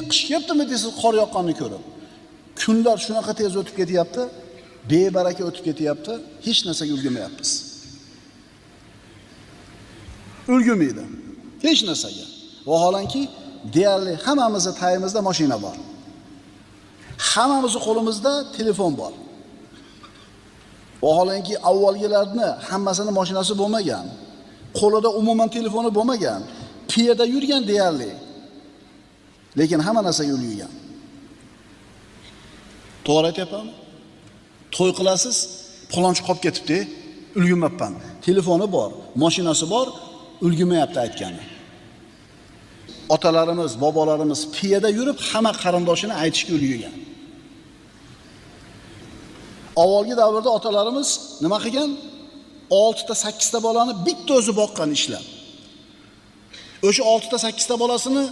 Qish kelibdimi deysiz, qor yoqqanini ko'rib. Kunlar shunaqa tez o'tib ketyapti, bebaraka o'tib ketyapti, hech narsaga ulgurmayapmiz. Ulgurmaydi. Hech narsaga. Vaholanki, deyarli hammamizning tayimizda mashina bor. Hammamizning qo'limizda telefon bor. Vaholanki, avvalgilarni hammasini mashinasi bo'lmagan. Qo'lida umuman telefoni bo'lmagan. Piyoda yurgan deyarli. Lekin hamma narsaga ulgurgan. To'g'ri aytyapmanmi? To'y qilasiz, palonchi qolib ketibdi, ulgurmabman. Telefoni bor, mashinasi bor, ulgurmayapti aytgani. Otalarimiz, bobolarimiz piyoda yurib hamma qarindoshini aytishga ulgurgan. Avvalgi davrda otalarimiz nima qilgan? 6 ta 8 ta bolani bitta o'zi boqqan ishlab. O'sha 6 ta 8 ta bolasini